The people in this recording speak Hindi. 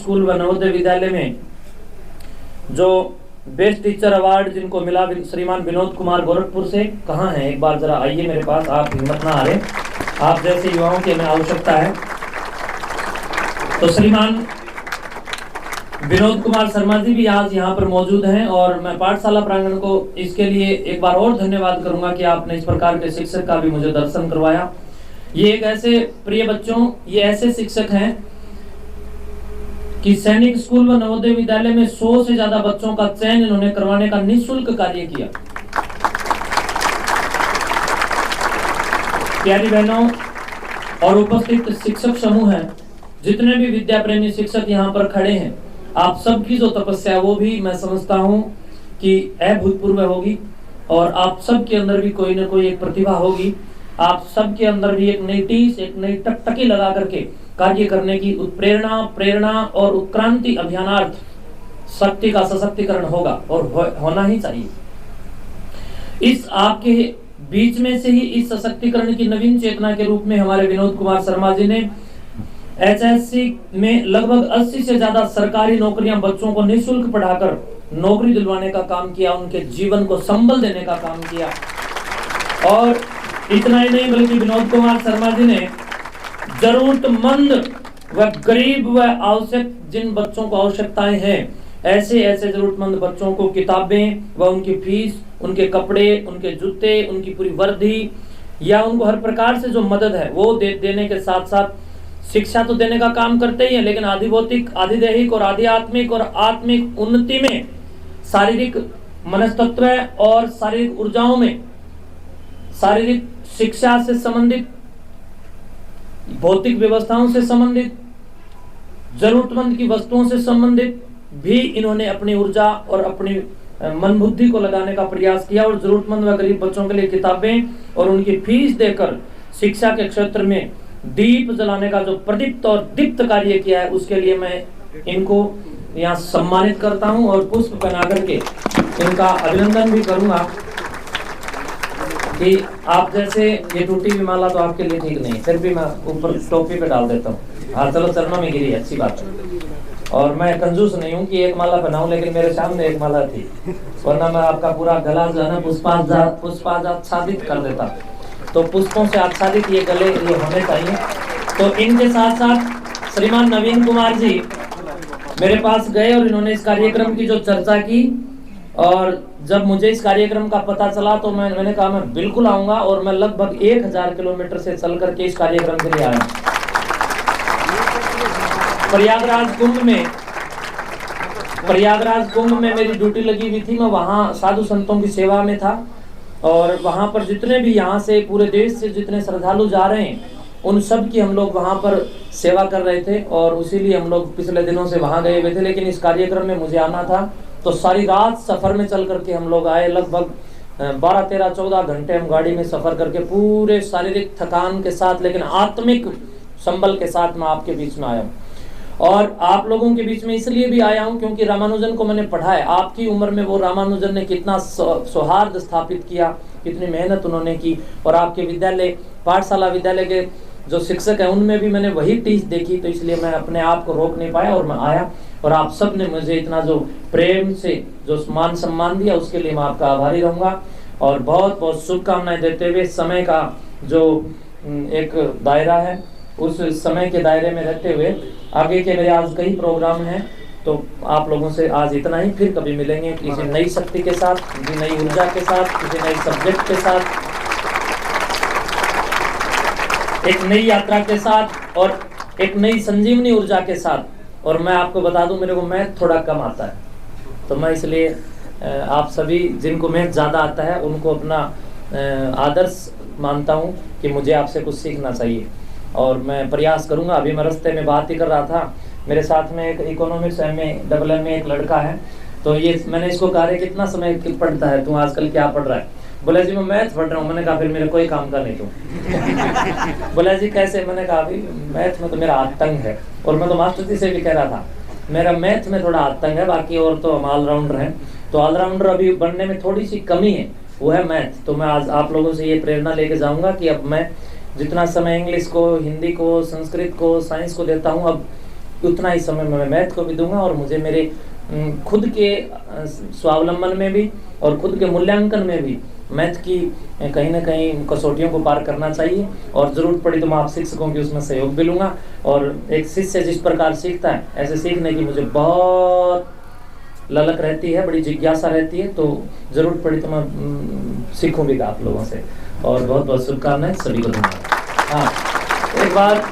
स्कूल व नवोदय विद्यालय में जो बेस्ट टीचर अवार्ड जिनको मिला श्रीमान विनोद कुमार गोरखपुर से, कहाँ हैं? एक बार जरा आइए मेरे पास, आप हिम्मत ना हारें, आप जैसे युवाओं की हमें आवश्यकता है। तो श्रीमान विनोद कुमार शर्मा जी भी आज यहाँ पर मौजूद हैं और मैं पाठशाला प्रांगण को इसके लिए एक बार और धन्यवाद करूंगा कि आपने इस प्रकार के शिक्षक का भी मुझे दर्शन करवाया। ये एक ऐसे प्रिय बच्चों, ये ऐसे शिक्षक हैं कि सैनिक स्कूल व नवोदय विद्यालय में 100 से ज्यादा बच्चों का चयन इन्होंने करवाने का निःशुल्क कार्य किया। प्यारी बहनों और उपस्थित शिक्षक समूह हैं, जितने भी विद्या प्रेमी शिक्षक यहाँ पर खड़े हैं, आप सबकी जो तपस्या वो भी मैं समझता हूँ कि अभूतपूर्व होगी और आप सबके अंदर भी कोई ना कोई एक प्रतिभा होगी। आप सबके अंदर भी एक नई टीस, एक नई टकटकी लगा करके कार्य करने की प्रेरणा और उत्क्रांति अभियानार्थ शक्ति का सशक्तिकरण होगा और होना ही चाहिए। इस आपके बीच में से ही इस सशक्तिकरण की नवीन चेतना के रूप में हमारे विनोद कुमार शर्मा जी ने एचएससी में लगभग 80 से ज्यादा सरकारी नौकरियां बच्चों को निःशुल्क पढ़ाकर नौकरी दिलवाने का काम किया, उनके जीवन को संबल देने का काम किया। और इतना ही नहीं बल्कि विनोद कुमार शर्मा जी ने जरूरतमंद व गरीब व आवश्यक जिन बच्चों को आवश्यकताएं हैं, ऐसे जरूरतमंद बच्चों को किताबें व उनकी फीस, उनके कपड़े, उनके जूते, उनकी पूरी वर्दी या उनको हर प्रकार से जो मदद है वो देने के साथ साथ शिक्षा तो देने का काम करते ही हैं, लेकिन आधि भौतिक, आधि दैहिक और आधि आत्मिक और आत्मिक उन्नति में, शारीरिक मनस्तत्व और शारीरिक ऊर्जाओं में, शारीरिक शिक्षा से संबंधित, भौतिक व्यवस्थाओं से संबंधित, जरूरतमंद की वस्तुओं से संबंधित भी इन्होंने अपनी ऊर्जा और अपनी मन बुद्धि को लगाने का प्रयास किया और जरूरतमंद व गरीब बच्चों के लिए किताबें और उनकी फीस देकर शिक्षा के क्षेत्र में दीप जलाने का जो प्रदीप्त और दीप्त कार्य किया है, उसके लिए मैं इनको यहाँ सम्मानित करता हूँ और पुष्प पहना करके इनका अभिनंदन भी करूंगा कि आप जैसे ये टूटी हुई माला तो आपके लिए ठीक नहीं, फिर भी मैं ऊपर टोपी पे डाल देता हूँ। हाँ चलो, चरणों में गिरी, अच्छी बात है। और मैं कंजूस नहीं हूँ कि एक माला पहनाऊं, लेकिन मेरे सामने एक माला थी, वरना मैं आपका पूरा गला जो है ना पुष्पाच्छादित कर देता। तो पुष्पों से आच्छादित ये गले ये होने चाहिए। तो इनके साथ साथ श्रीमान नवीन कुमार जी मेरे पास गए और इन्होंने इस कार्यक्रम की जो चर्चा की, और जब मुझे इस कार्यक्रम का पता चला तो मैंने कहा मैं बिल्कुल आऊंगा, और मैं लगभग 1000 किलोमीटर से चल करके इस कार्यक्रम के लिए आया। प्रयागराज कुंभ में मेरी ड्यूटी लगी हुई थी, मैं वहाँ साधु संतों की सेवा में था और वहाँ पर जितने भी यहाँ से पूरे देश से जितने श्रद्धालु जा रहे हैं उन सब की हम लोग वहाँ पर सेवा कर रहे थे और उसीलिए हम लोग पिछले दिनों से वहाँ गए हुए थे। लेकिन इस कार्यक्रम में मुझे आना था तो सारी रात सफर में चल करके हम लोग आए, लगभग 12, 13, 14 घंटे हम गाड़ी में सफर करके पूरे शारीरिक थकान के साथ लेकिन आत्मिक संबल के साथ मैं आपके बीच में आया हूँ। और आप लोगों के बीच में इसलिए भी आया हूं क्योंकि रामानुजन को मैंने पढ़ा है। आपकी उम्र में वो रामानुजन ने कितना सौहार्द स्थापित किया, कितनी मेहनत उन्होंने की, और आपके विद्यालय, पाठशाला विद्यालय के जो शिक्षक हैं उनमें भी मैंने वही टीच देखी। तो इसलिए मैं अपने आप को रोक नहीं पाया और मैं आया, और आप सब ने मुझे इतना जो प्रेम से जो मान सम्मान दिया उसके लिए मैं आपका आभारी रहूंगा। और बहुत बहुत शुभकामनाएं देते हुए समय का जो एक दायरा है उस समय के दायरे में रहते हुए आगे के मेरे आज कई प्रोग्राम हैं, तो आप लोगों से आज इतना ही। फिर कभी मिलेंगे किसी नई शक्ति के साथ, किसी नई ऊर्जा के साथ, किसी नई सब्जेक्ट के साथ, एक नई यात्रा के साथ और एक नई संजीवनी ऊर्जा के साथ। और मैं आपको बता दूं, मेरे को मैथ थोड़ा कम आता है, तो मैं इसलिए आप सभी जिनको मैथ ज़्यादा आता है उनको अपना आदर्श मानता हूं कि मुझे आपसे कुछ सीखना चाहिए, और मैं प्रयास करूंगा। अभी मैं रास्ते में बात ही कर रहा था, मेरे साथ में एक इकोनॉमिक्स MA में एक लड़का है, तो ये मैंने इसको कहा है कितना समय पढ़ता है तू आजकल, क्या पढ़ रहा है? बोला जी मैं मैथ पढ़ रहा हूँ। मैंने कहा फिर मेरे कोई काम का नहीं तू। बोला जी कैसे? मैंने कहा अभी मैथ में तो मेरा हाथ तंग है, और मैं तो मास्टर जी से भी कह रहा था मेरा मैथ में थोड़ा हाथ तंग है, बाकी और तो हम ऑलराउंडर हैं। तो ऑलराउंडर अभी बनने में थोड़ी सी कमी है, वो है मैथ। तो मैं आज आप लोगों से ये प्रेरणा लेके जाऊंगा कि अब मैं जितना समय इंग्लिश को, हिंदी को, संस्कृत को, साइंस को देता हूँ, अब उतना ही समय मैं मैथ को भी दूंगा और मुझे मेरे खुद के स्वावलंबन में भी और खुद के मूल्यांकन में भी मैथ की कहीं ना कहीं कसौटियों को पार करना चाहिए। और ज़रूरत पड़ी तो मैं आप शिक्षकों की उसमें सहयोग भी लूँगा। और एक शिष्य जिस प्रकार सीखता है, ऐसे सीखने की मुझे बहुत ललक रहती है, बड़ी जिज्ञासा रहती है। तो ज़रूरत पड़ी तो मैं सीखूँ भी आप लोगों से। और बहुत बहुत शुभकामनाएं सभी को। धन्यवाद। हाँ, एक बार